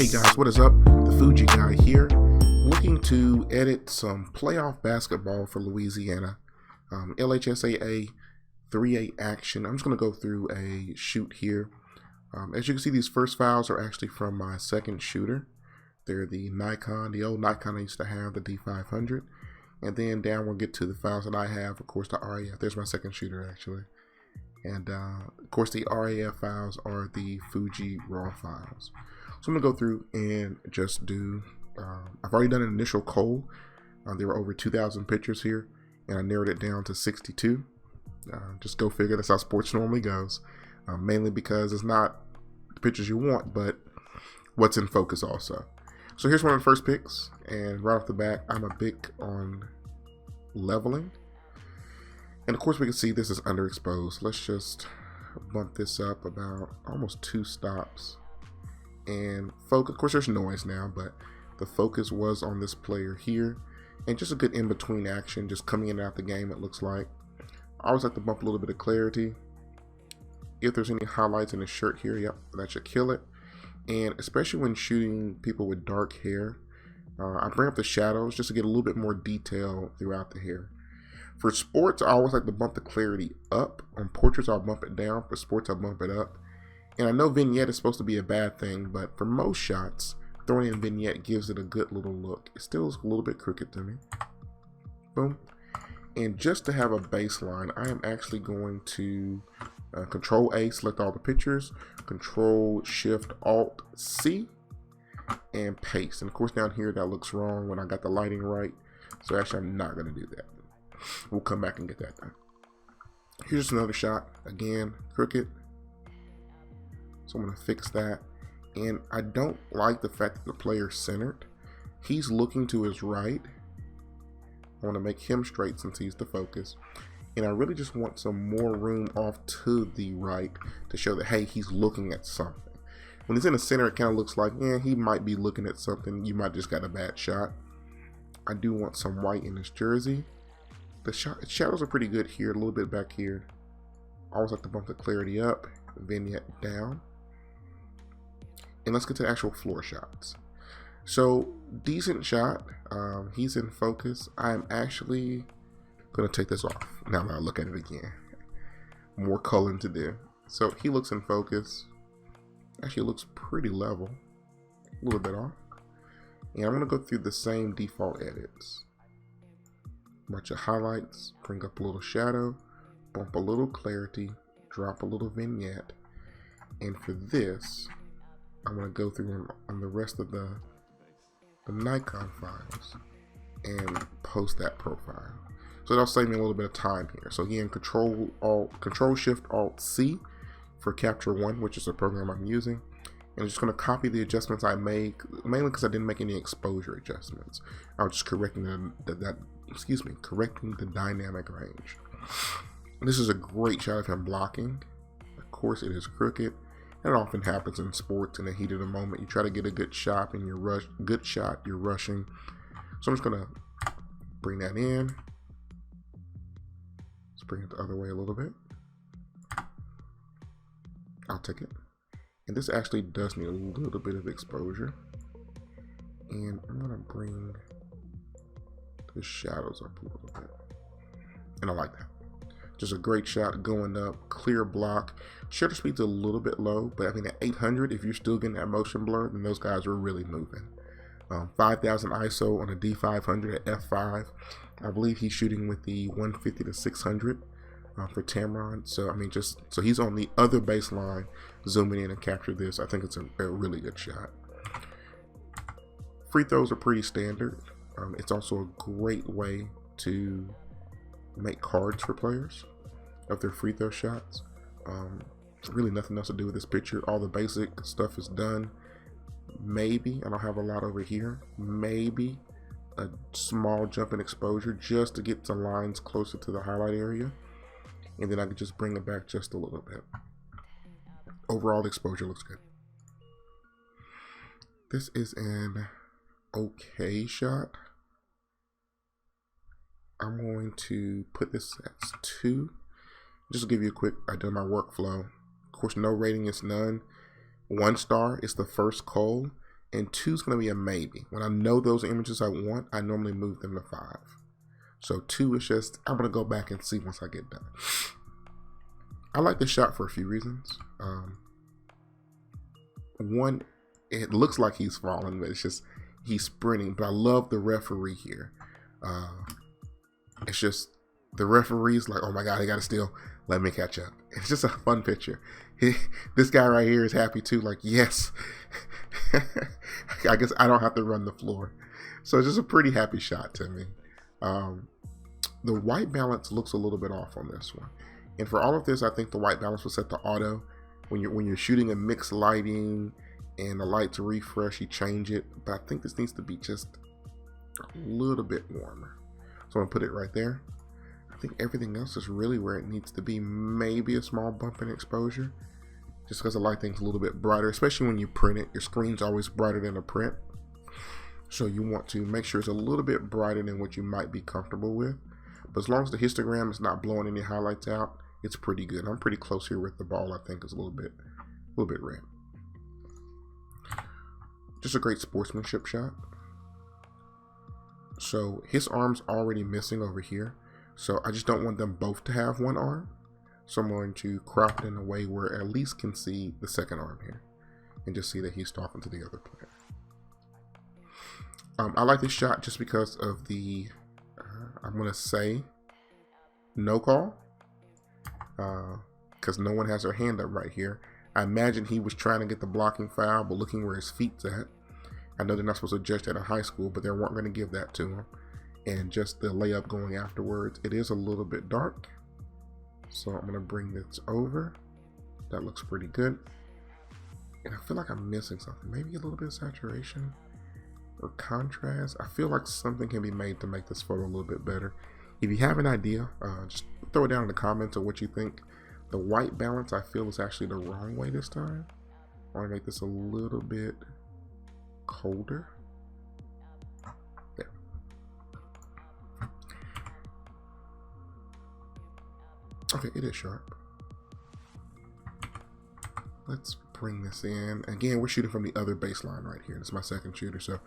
Hey guys, what is up? The Fuji guy here, looking to edit some playoff basketball for Louisiana. LHSAA 3A action. I'm just going to go through a shoot here. As you can see, these first files are actually from my second shooter. They're the Nikon, the old Nikon I used to have, the D500. And then down we'll get to the files that I have, of course, the RAF. There's my second shooter, actually. And of course, the RAF files are the Fuji RAW files. So I'm going to go through and just do, I've already done an initial cull. There were over 2,000 pictures here, and I narrowed it down to 62. Just go figure, that's how sports normally goes. Mainly because it's not the pictures you want, but what's in focus also. So here's one of the first picks, and right off the bat, I'm a big on leveling. And of course we can see this is underexposed. Let's just bump this up about almost 2 stops. And focus, of course there's noise now, but the focus was on this player here. And just a good in-between action, just coming in and out the game, it looks like. I always like to bump a little bit of clarity. If there's any highlights in the shirt here, yep, that should kill it. And especially when shooting people with dark hair, I bring up the shadows just to get a little bit more detail throughout the hair. For sports, I always like to bump the clarity up. On portraits, I'll bump it down. For sports, I'll bump it up. And I know vignette is supposed to be a bad thing, but for most shots, throwing in vignette gives it a good little look. It still is a little bit crooked to me. Boom. And just to have a baseline, I am actually going to Control A, select all the pictures, Control Shift Alt C, and paste. And of course down here that looks wrong when I got the lighting right. So actually I'm not going to do that. We'll come back and get that done. Here's just another shot. Again, crooked. So I'm going to fix that. And I don't like the fact that the player's centered. He's looking to his right. I want to make him straight since he's the focus. And I really just want some more room off to the right to show that, hey, he's looking at something. When he's in the center, it kind of looks like, yeah, he might be looking at something. You might just got a bad shot. I do want some white in his jersey. The shadows are pretty good here, a little bit back here. I always like to bump the clarity up, vignette down. And let's get to the actual floor shots. So, decent shot. He's in focus. I'm actually going to take this off now that I look at it again. More culling to do. So, he looks in focus. Actually, looks pretty level. A little bit off. And I'm going to go through the same default edits. Bunch of highlights, bring up a little shadow, bump a little clarity, drop a little vignette. And for this, I'm going to go through on the rest of the Nikon files and post that profile. So that'll save me a little bit of time here. So again, Control Shift Alt C for Capture One, which is the program I'm using. And I'm just going to copy the adjustments I make, mainly because I didn't make any exposure adjustments. I was just correcting correcting the dynamic range. This is a great shot of him blocking. Of course, it is crooked. It often happens in sports in the heat of the moment. You try to get a good shot and you're rushing. So I'm just gonna bring that in. Let's bring it the other way a little bit. I'll take it. And this actually does need a little bit of exposure. And I'm gonna bring the shadows up a little bit. And I like that. Just a great shot going up, clear block. Shutter speed's a little bit low, but I mean at 800, if you're still getting that motion blur, then those guys are really moving. 5,000 ISO on a D500 at f5. I believe he's shooting with the 150 to 600 for Tamron. So I mean, so he's on the other baseline, zooming in and capture this. I think it's a really good shot. Free throws are pretty standard. It's also a great way to make cards for players of their free throw shots. Really nothing else to do with this picture. All the basic stuff is done. Maybe, I don't have a lot over here, maybe a small jump in exposure just to get some lines closer to the highlight area. And then I could just bring it back just a little bit. Overall, the exposure looks good. This is an okay shot. I'm going to put this as 2. Just to give you a quick idea of my workflow. Of course, no rating is none. 1 star is the first cull, and 2 is going to be a maybe. When I know those images I want, I normally move them to 5. So 2 is just, I'm going to go back and see once I get done. I like this shot for a few reasons. One, it looks like he's falling, but it's just he's sprinting. But I love the referee here. It's just the referee's like, oh my God, I got to steal. Let me catch up. It's just a fun picture. This guy right here is happy too. Like, yes, I guess I don't have to run the floor. So it's just a pretty happy shot to me. The white balance looks a little bit off on this one. And for all of this, I think the white balance was set to auto. When you're shooting a mixed lighting and the light to refresh, you change it. But I think this needs to be just a little bit warmer. So I'm gonna put it right there. I think everything else is really where it needs to be. Maybe a small bump in exposure, just because I like things a little bit brighter, especially when you print it. Your screen's always brighter than a print. So you want to make sure it's a little bit brighter than what you might be comfortable with. But as long as the histogram is not blowing any highlights out, it's pretty good. I'm pretty close here with the ball. I think is a little bit red. Just a great sportsmanship shot. So his arm's already missing over here. So I just don't want them both to have one arm. So I'm going to crop it in a way where I at least can see the second arm here. And just see that he's talking to the other player. I like this shot just because of the, I'm going to say, no call. Because no one has their hand up right here. I imagine he was trying to get the blocking foul, but looking where his feet's at. I know they're not supposed to judge that in high school, but they weren't going to give that to him. And just the layup going afterwards. It is a little bit dark. So I'm going to bring this over. That looks pretty good. And I feel like I'm missing something. Maybe a little bit of saturation or contrast. I feel like something can be made to make this photo a little bit better. If you have an idea, just throw it down in the comments of what you think. The white balance I feel is actually the wrong way this time. I want to make this a little bit colder. There. Okay, it is sharp. Let's bring this in. Again, we're shooting from the other baseline right here. This is my second shooter, so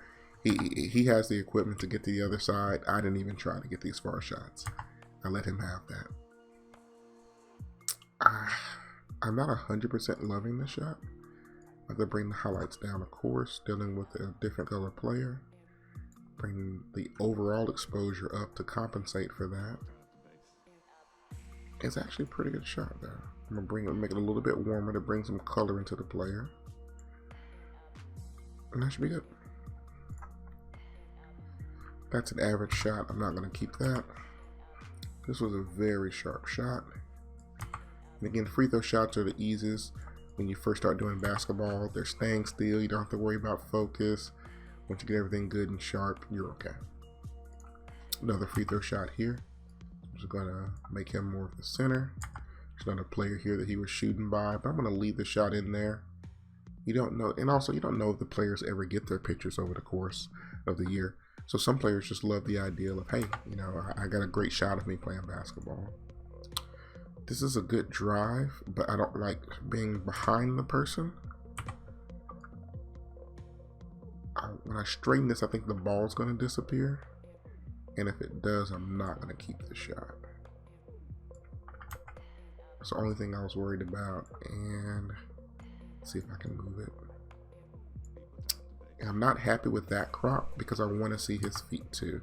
he has the equipment to get to the other side. I didn't even try to get these far shots. I let him have that. I'm not 100% loving the shot. I have to bring the highlights down, of course, dealing with a different color player. Bring the overall exposure up to compensate for that. It's actually a pretty good shot though. I'm gonna make it a little bit warmer to bring some color into the player. And that should be good. That's an average shot. I'm not gonna keep that. This was a very sharp shot. And again, free throw shots are the easiest when you first start doing basketball. They're staying still. You don't have to worry about focus. Once you get everything good and sharp, you're okay. Another free throw shot here. I'm just gonna make him more of the center. There's another player here that he was shooting by, but I'm gonna leave the shot in there. You don't know, and also you don't know if the players ever get their pictures over the course of the year. So some players just love the ideal of, hey, you know, I got a great shot of me playing basketball. This is a good drive, but I don't like being behind the person. When I straighten this, I think the ball's going to disappear. And if it does, I'm not going to keep the shot. That's the only thing I was worried about. And let's see if I can move it. And I'm not happy with that crop because I want to see his feet too.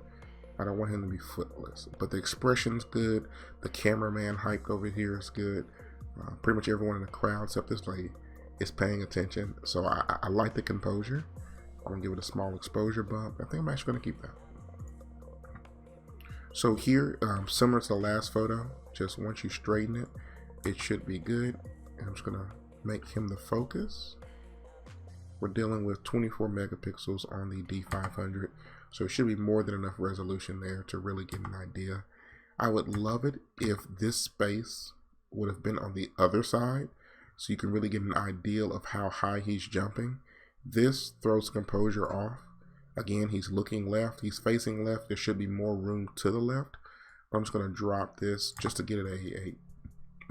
I don't want him to be footless. But the expression's good. The cameraman hyped over here is good. Pretty much everyone in the crowd except this lady is paying attention. So I like the composure. I'm going to give it a small exposure bump. I think I'm actually going to keep that. So here, similar to the last photo, just once you straighten it, it should be good. And I'm just going to make him the focus. We're dealing with 24 megapixels on the D500. So it should be more than enough resolution there to really get an idea. I would love it if this space would have been on the other side. So you can really get an idea of how high he's jumping. This throws composure off. Again, he's looking left. He's facing left. There should be more room to the left. I'm just going to drop this just to get it a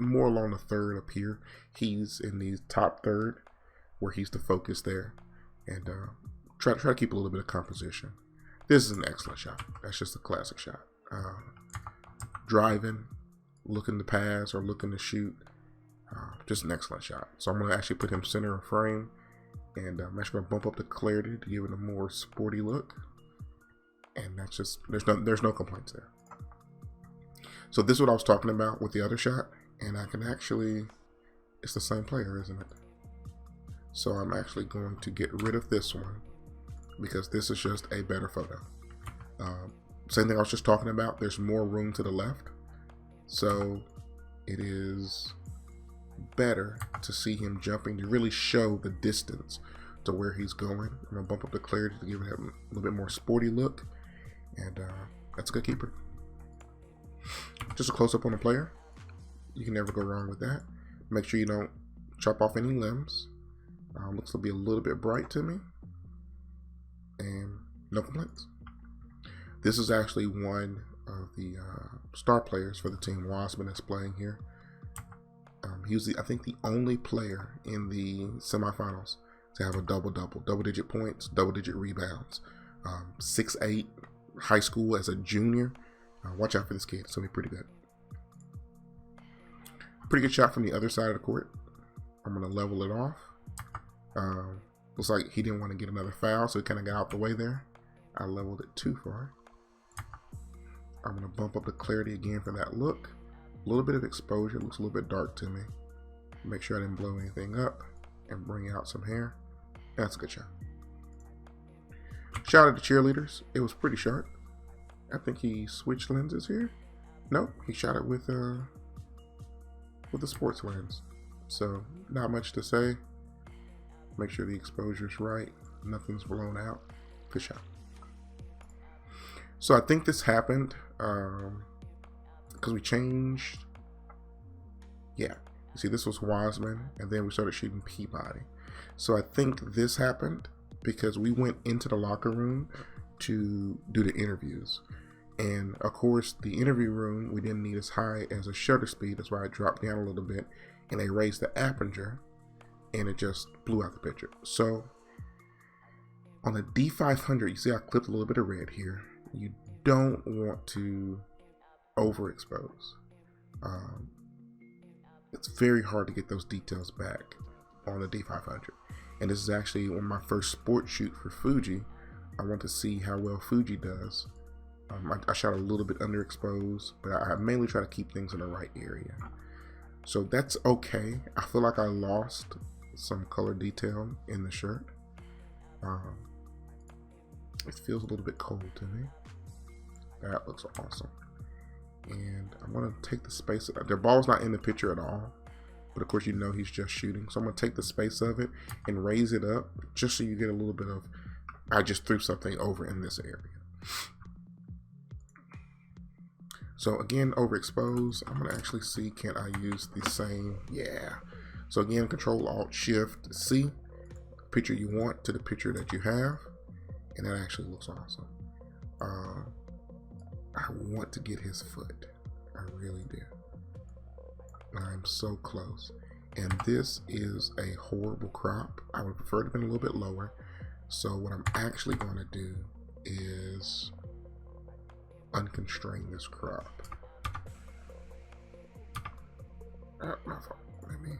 more along the third up here. He's in the top third where he's the focus there. And try to keep a little bit of composition. This is an excellent shot. That's just a classic shot. Driving, looking to pass or looking to shoot. Just an excellent shot. So I'm going to actually put him center of frame, and I'm actually going to bump up the clarity to give it a more sporty look. And that's just, there's no complaints there. So this is what I was talking about with the other shot, and I can actually, it's the same player, isn't it? So I'm actually going to get rid of this one because this is just a better photo. Same thing I was just talking about, there's more room to the left. So it is better to see him jumping to really show the distance to where he's going. I'm gonna bump up the clarity to give it a little bit more sporty look, and that's a good keeper. Just a close up on the player. You can never go wrong with that. Make sure you don't chop off any limbs. Looks to be a little bit bright to me, and no complaints. This is actually one of the star players for the team. Wiseman is playing here. He was, I think, the only player in the semifinals to have a double-digit points, double-digit rebounds. 6'8", high school as a junior. Watch out for this kid. It's going to be pretty good. Pretty good shot from the other side of the court. I'm going to level it off. Looks like he didn't want to get another foul, so he kind of got out the way there. I leveled it too far. I'm going to bump up the clarity again for that look. A little bit of exposure. Looks a little bit dark to me. Make sure I didn't blow anything up and bring out some hair. That's a good shot. Shout out to cheerleaders. It was pretty sharp. I think he switched lenses here. Nope, he shot it with the sports lens. So not much to say. Make sure the exposure's right. Nothing's blown out. Good shot. So I think this happened because we changed. Yeah, you see, this was Wiseman, and then we started shooting Peabody. So I think this happened because we went into the locker room to do the interviews. And of course, the interview room, we didn't need as high as a shutter speed. That's why I dropped down a little bit, and they raised the aperture, and it just blew out the picture. So on the D500, you see I clipped a little bit of red here. You don't want to overexpose. It's very hard to get those details back on the D500. And this is actually on my first sport shoot for Fuji. I want to see how well Fuji does. I shot a little bit underexposed, but I mainly try to keep things in the right area. So that's okay. I feel like I lost some color detail in the shirt. It feels a little bit cold to me. That looks awesome. And I'm going to take the space. The ball's not in the picture at all. But of course, you know he's just shooting. So I'm going to take the space of it and raise it up just so you get a little bit of, I just threw something over in this area. So again, overexpose. I'm going to actually see, can I use the same? Yeah. So again, Control-Alt-Shift-C. Picture you want to the picture that you have. And that actually looks awesome. I want to get his foot. I really do. I'm so close. And this is a horrible crop. I would prefer to have been a little bit lower. So what I'm actually going to do is unconstrain this crop. My fault. Let me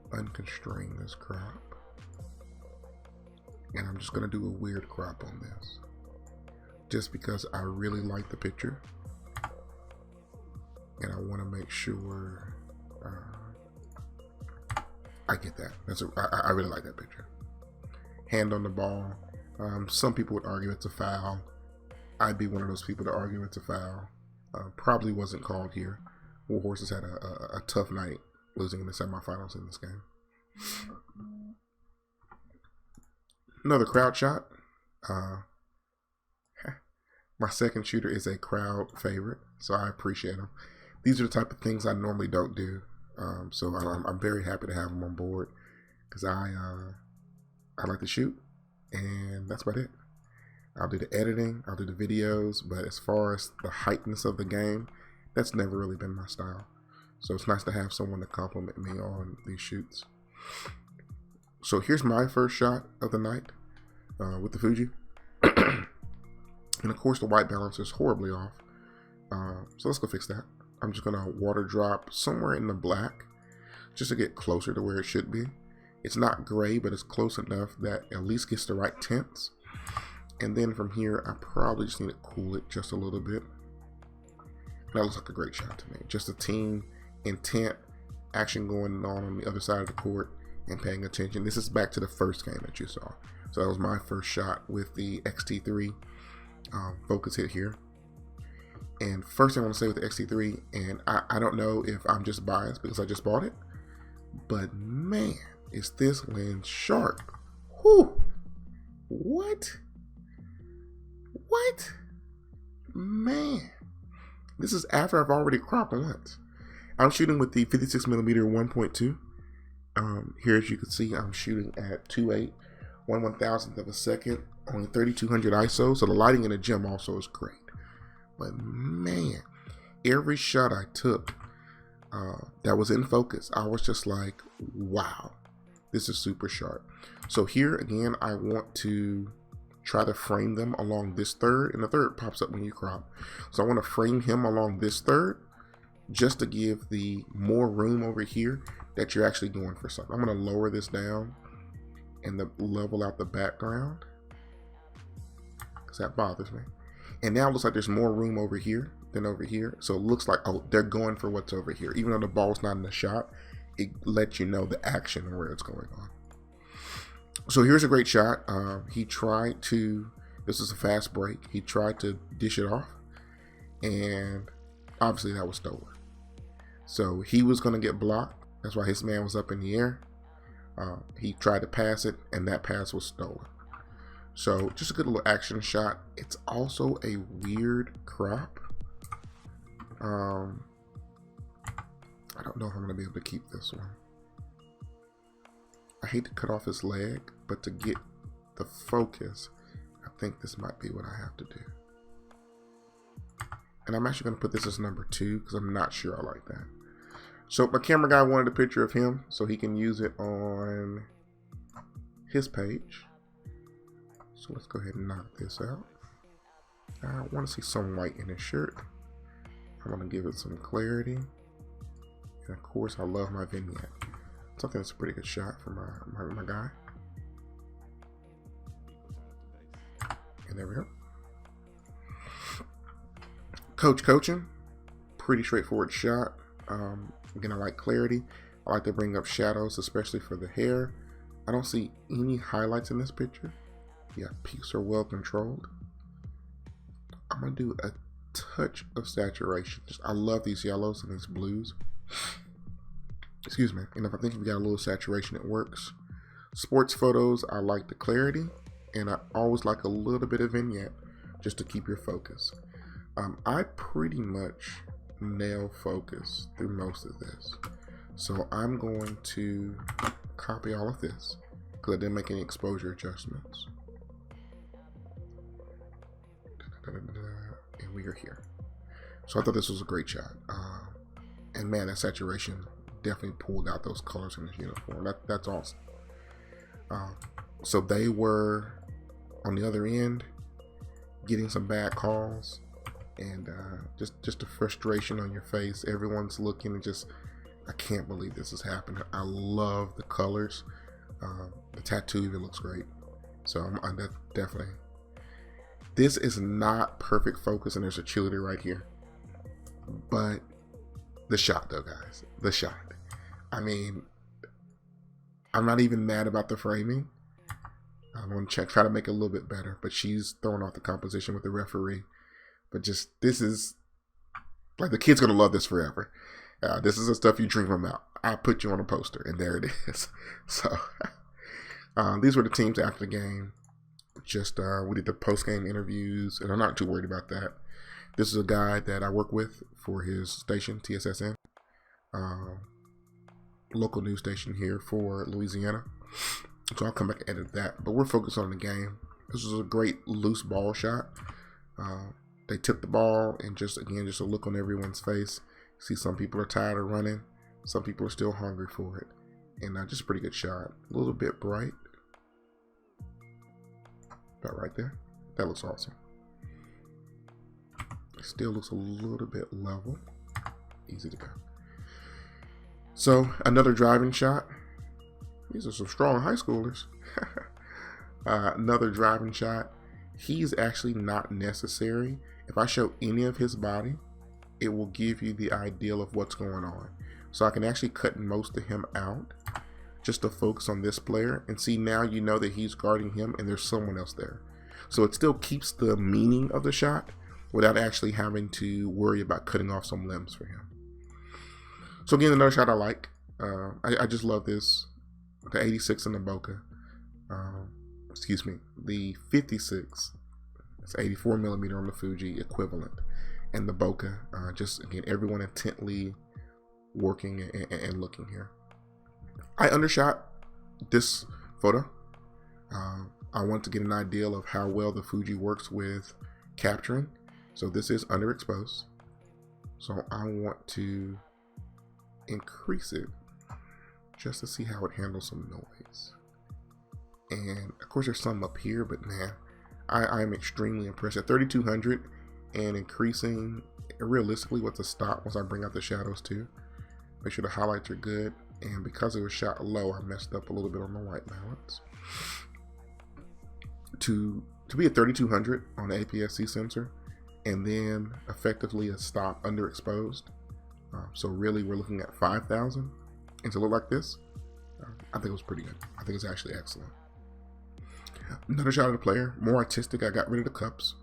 unconstrain this crop. And I'm just going to do a weird crop on this. Just because I really like the picture. And I want to make sure I get that. I really like that picture. Hand on the ball. Some people would argue it's a foul. I'd be one of those people to argue it's a foul. Probably wasn't called here. War Horses had a tough night losing in the semifinals in this game. Another crowd shot. My second shooter is a crowd favorite, so I appreciate him. These are the type of things I normally don't do, so I'm very happy to have him on board because I like to shoot, and that's about it. I'll do the editing, I'll do the videos, but as far as the heightness of the game, that's never really been my style. So it's nice to have someone to compliment me on these shoots. So here's my first shot of the night. with the Fuji. And of course the white balance is horribly off. So let's go fix that. I'm just gonna water drop somewhere in the black just to get closer to where it should be. It's not gray, but it's close enough that at least gets the right tints. And then from here, I probably just need to cool it just a little bit. That looks like a great shot to me. Just a team intent, action going on the other side of the court and paying attention. This is back to the first game that you saw. So that was my first shot with the X-T3 focus hit here. And first thing I want to say with the X-T3, and I don't know if I'm just biased because I just bought it, but man, is this lens sharp. Whew. What? What? Man. This is after I've already cropped once. I'm shooting with the 56mm 1.2. Here, as you can see, I'm shooting at 2.8, 1/1000th of a second, only 3200 ISO. So the lighting in the gym also is great. But man, every shot I took that was in focus, I was just like, wow, this is super sharp. So here again, I want to try to frame them along this third, and the third pops up when you crop. So I want to frame him along this third just to give the more room over here that you're actually going for something. I'm going to lower this down and level out the background because that bothers me. And now it looks like there's more room over here than over here. So it looks like, oh, they're going for what's over here. Even though the ball's not in the shot, it lets you know the action and where it's going on. So here's a great shot. He tried to, this is a fast break. He tried to dish it off. And obviously that was stolen. So he was going to get blocked. That's why his man was up in the air. He tried to pass it, and that pass was stolen. So just a good little action shot. It's also a weird crop. I don't know if I'm gonna be able to keep this one. I hate to cut off his leg, but to get the focus, I think this might be what I have to do. And I'm actually gonna put this as number 2 because I'm not sure I like that. So my camera guy wanted a picture of him so he can use it on his page. So let's go ahead and knock this out. I want to see some white in his shirt. I want to give it some clarity. And of course, I love my vignette. So I think it's a pretty good shot for my guy. And there we go. Coaching. Pretty straightforward shot. Again, I like clarity. I like to bring up shadows, especially for the hair. I don't see any highlights in this picture. Yeah, peaks are well controlled. I'm gonna do a touch of saturation. I love these yellows and these blues. Excuse me. And if I think if we got a little saturation, it works. Sports photos, I like the clarity, and I always like a little bit of vignette just to keep your focus. I pretty much nail focus through most of this. So I'm going to copy all of this because I didn't make any exposure adjustments. And we are here. So I thought this was a great shot. And man, that saturation definitely pulled out those colors in his uniform. That's awesome. So they were on the other end getting some bad calls, and just the frustration on your face. Everyone's looking and just, I can't believe this is happening. I love the colors. The tattoo even looks great. So I'm definitely. This is not perfect focus, and there's a cheerleader right here. But the shot, though, guys, the shot. I mean, I'm not even mad about the framing. I'm going to try to make it a little bit better, but she's throwing off the composition with the referee. But just, this is, like, the kid's going to love this forever. This is the stuff you dream about. I put you on a poster, and there it is. So, these were the teams after the game. Just, we did the post-game interviews, and I'm not too worried about that. This is a guy that I work with for his station, TSSN. Local news station here for Louisiana. So I'll come back and edit that. But we're focused on the game. This was a great loose ball shot. They took the ball, and just a look on everyone's face. See, some people are tired of running. Some people are still hungry for it. And just a pretty good shot. A little bit bright. That right there. That looks awesome. It still looks a little bit level. Easy to go. So another driving shot. These are some strong high schoolers. Another driving shot. He's actually not necessary. If I show any of his body, it will give you the idea of what's going on. So I can actually cut most of him out just to focus on this player, and see, now you know that he's guarding him and there's someone else there. So it still keeps the meaning of the shot without actually having to worry about cutting off some limbs for him. So again, another shot I like. I just love this. The 86 in the bokeh. Excuse me, the 56. It's 84 millimeter on the Fuji equivalent, and the bokeh. Just again, everyone intently working and looking here. I undershot this photo. I want to get an idea of how well the Fuji works with capturing. So this is underexposed. So I want to increase it just to see how it handles some noise. And of course there's some up here, but man, I'm extremely impressed at 3200 and increasing. Realistically, what's a stop once I bring out the shadows too. Make sure the highlights are good. And because it was shot low, I messed up a little bit on the white balance. To be at 3200 on the APS-C sensor, and then effectively a stop underexposed. So really we're looking at 5,000. And to look like this, I think it was pretty good. I think it's actually excellent. Another shot of the player, more artistic. I got rid of the cups.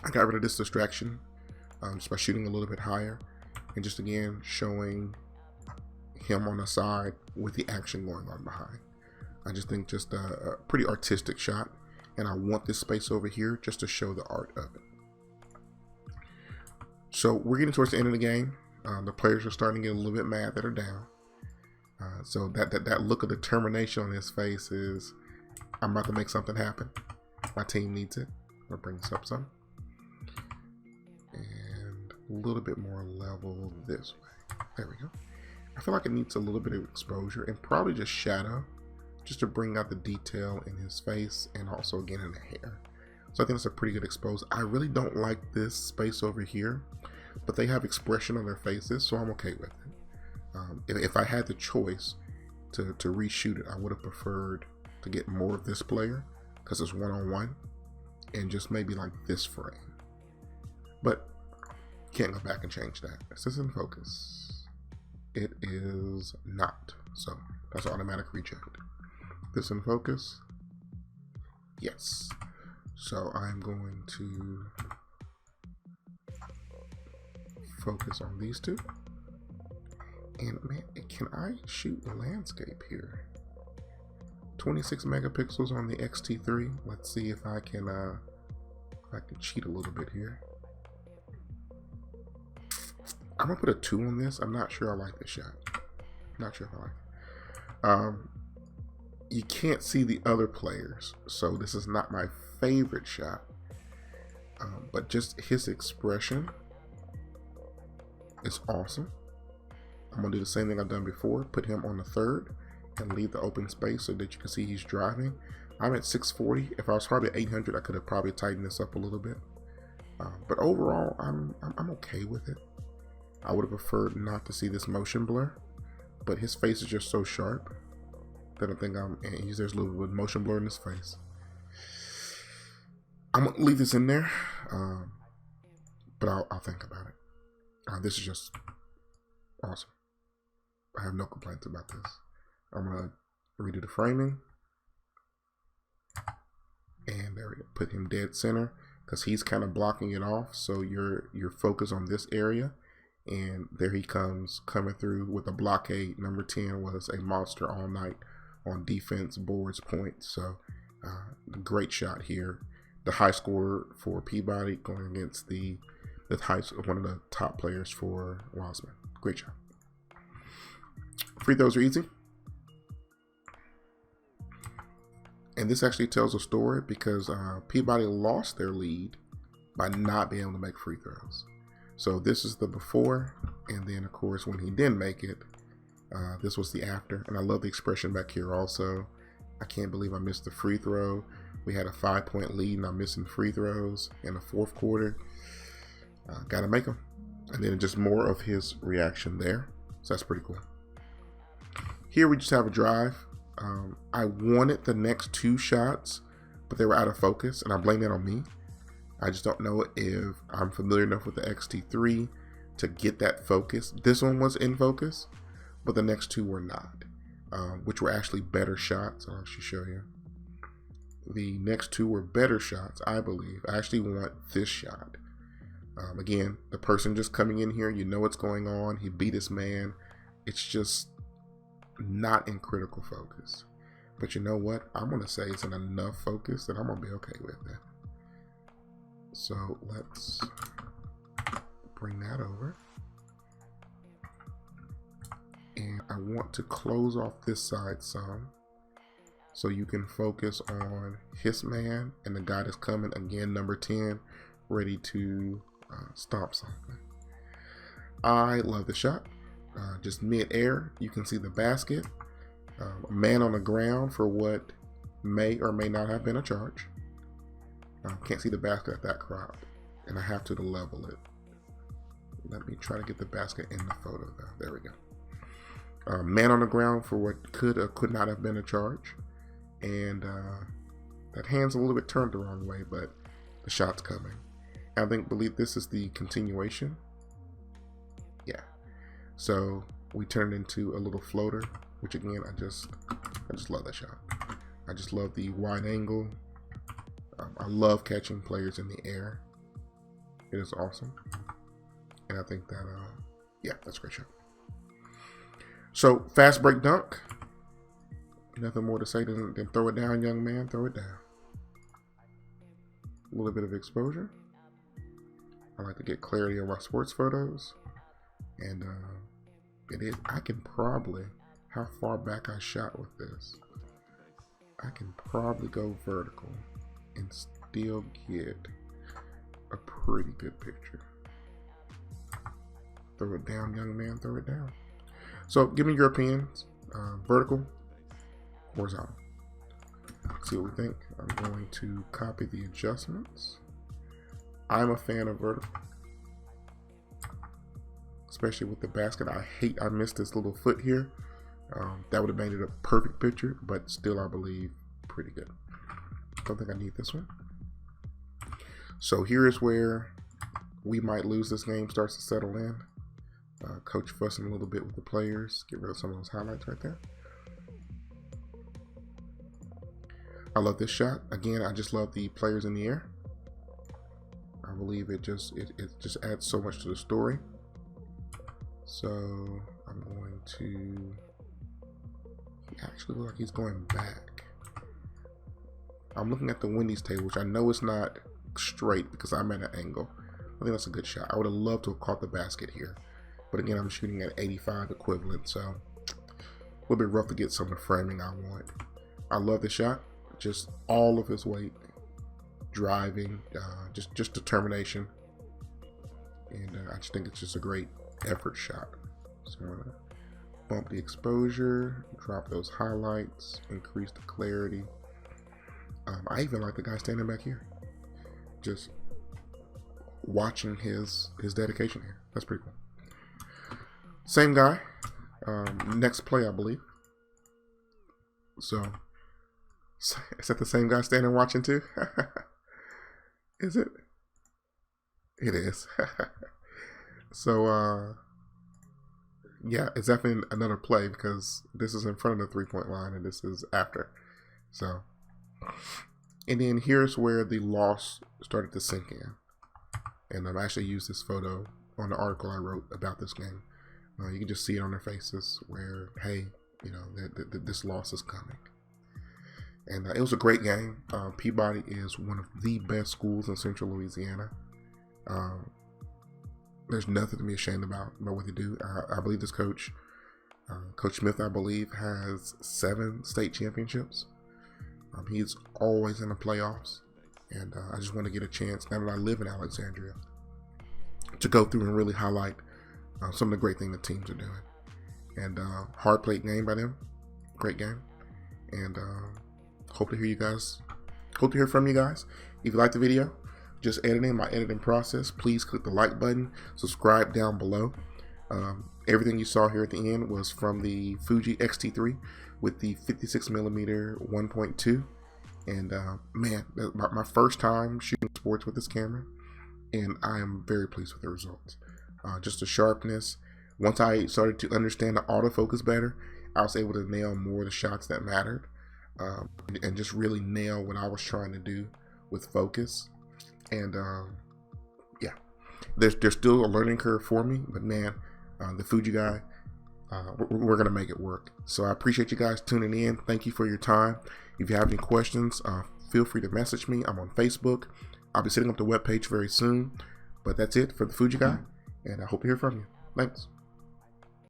I got rid of this distraction just by shooting a little bit higher, and just again showing him on the side with the action going on behind. I just think just a pretty artistic shot, and I want this space over here just to show the art of it. So we're getting towards the end of the game. The players are starting to get a little bit mad that are down. So that look of determination on his face is, I'm about to make something happen. My team needs it. I'll bring this up some. And a little bit more level this way. There we go. I feel like it needs a little bit of exposure and probably just shadow, just to bring out the detail in his face and also again in the hair. So I think it's a pretty good expose. I really don't like this space over here, but they have expression on their faces, so I'm okay with it. If I had the choice to reshoot it, I would have preferred to get more of this player because it's one-on-one, and just maybe like this frame. But can't go back and change that. Is this in focus? It is not, so that's automatic reject. This in focus? Yes. So I'm going to focus on these two. And man, can I shoot the landscape here? 26 megapixels on the X-T3. Let's see if I can cheat a little bit here. I'm gonna put a 2 on this. I'm not sure I like this shot. Not sure if I like it. You can't see the other players, so this is not my favorite shot. But just his expression is awesome. I'm gonna do the same thing I've done before. Put him on the third and leave the open space so that you can see he's driving. I'm at 640. If I was probably at 800, I could have probably tightened this up a little bit. But overall, I'm okay with it. I would have preferred not to see this motion blur, but his face is just so sharp that I think there's a little bit of motion blur in his face. I'm gonna leave this in there, but I'll think about it. This is just awesome. I have no complaints about this. I'm gonna redo the framing, and there we go. Put him dead center because he's kind of blocking it off. So you're focused on this area, and there he comes coming through with a blockade. Number 10 was a monster all night on defense, boards, points. So great shot here. The high scorer for Peabody going against one of the top players for Wiseman. Great job. Free throws are easy. And this actually tells a story because Peabody lost their lead by not being able to make free throws. So this is the before, and then of course when he didn't make it, this was the after. And I love the expression back here also. I can't believe I missed the free throw. We had a 5-point lead, and I'm missing free throws in the fourth quarter. Got to make them. And then just more of his reaction there. So that's pretty cool. Here we just have a drive. I wanted the next 2 shots, but they were out of focus, and I blame that on me. I just don't know if I'm familiar enough with the X-T3 to get that focus. This one was in focus, but the next 2 were not, which were actually better shots. I'll actually show you. The next 2 were better shots, I believe. I actually want this shot. Again, the person just coming in here, you know what's going on. He beat his man. It's just not in critical focus. But you know what? I'm going to say it's in enough focus that I'm going to be okay with it. So let's bring that over. And I want to close off this side some, so you can focus on his man and the guy that's coming, again, number 10, ready to stop something. I love the shot. Just mid-air, you can see the basket. A man on the ground for what may or may not have been a charge. Can't see the basket at that crop, and I have to level it. Let me try to get the basket in the photo though. There we go. Man on the ground for what could or could not have been a charge. And that hand's a little bit turned the wrong way, but the shot's coming. I believe this is the continuation. Yeah. So we turned into a little floater, which again, I just love that shot. I just love the wide angle. I love catching players in the air. It is awesome. And I think that, yeah, that's a great shot. So fast break dunk. Nothing more to say than throw it down, young man, throw it down. A little bit of exposure. I like to get clarity on my sports photos. And I can probably, how far back I shot with this, I can probably go vertical and still get a pretty good picture. Throw it down, young man, throw it down. So give me your opinions. Vertical, horizontal. Let's see what we think. I'm going to copy the adjustments. I'm a fan of vertical, especially with the basket. I missed this little foot here. That would have made it a perfect picture, but still I believe pretty good. Don't think I need this one. So here is where we might lose this game, starts to settle in. Coach fussing a little bit with the players. Get rid of some of those highlights right there. I love this shot. Again, I just love the players in the air. I believe it just adds so much to the story. So I'm going to, he actually looks like he's going back. I'm looking at the Wendy's table, which I know is not straight because I'm at an angle. I think that's a good shot. I would have loved to have caught the basket here. But again, I'm shooting at 85 equivalent, so a little bit rough to get some of the framing I want. I love the shot. Just all of his weight, driving, just determination. And I just think it's just a great effort shot. So I'm gonna bump the exposure, drop those highlights, increase the clarity. I even like the guy standing back here, just watching his dedication here. That's pretty cool. Same guy, next play I believe. So is that the same guy standing watching too? Is it? It is. So yeah, it's definitely another play because this is in front of the 3-point line and this is after. So, and then here's where the loss started to sink in. And I've actually used this photo on the article I wrote about this game. You can just see it on their faces where, hey, you know, this loss is coming. And it was a great game. Peabody is one of the best schools in Central Louisiana. There's nothing to be ashamed about what they do. I believe this coach, Coach Smith, I believe, has 7 state championships. He's always in the playoffs. And I just want to get a chance, now that I live in Alexandria, to go through and really highlight some of the great things the teams are doing. And hard played game by them. Great game. And hope to hear you guys Hope to hear from you guys. If you like the video, just editing, my editing process, please click the like button, subscribe down below. Everything you saw here at the end was from the Fuji X-T3 with the 56mm 1.2. And man, my first time shooting sports with this camera, and I am very pleased with the results. Just the sharpness. Once I started to understand the autofocus better, I was able to nail more of the shots that mattered, and just really nail what I was trying to do with focus. And yeah, there's still a learning curve for me, but man, the Fuji guy, we're gonna make it work. So I appreciate you guys tuning in. Thank you for your time. If you have any questions, feel free to message me. I'm on Facebook. I'll be setting up the webpage very soon. But that's it for the Fuji guy, and I hope to hear from you. Thanks.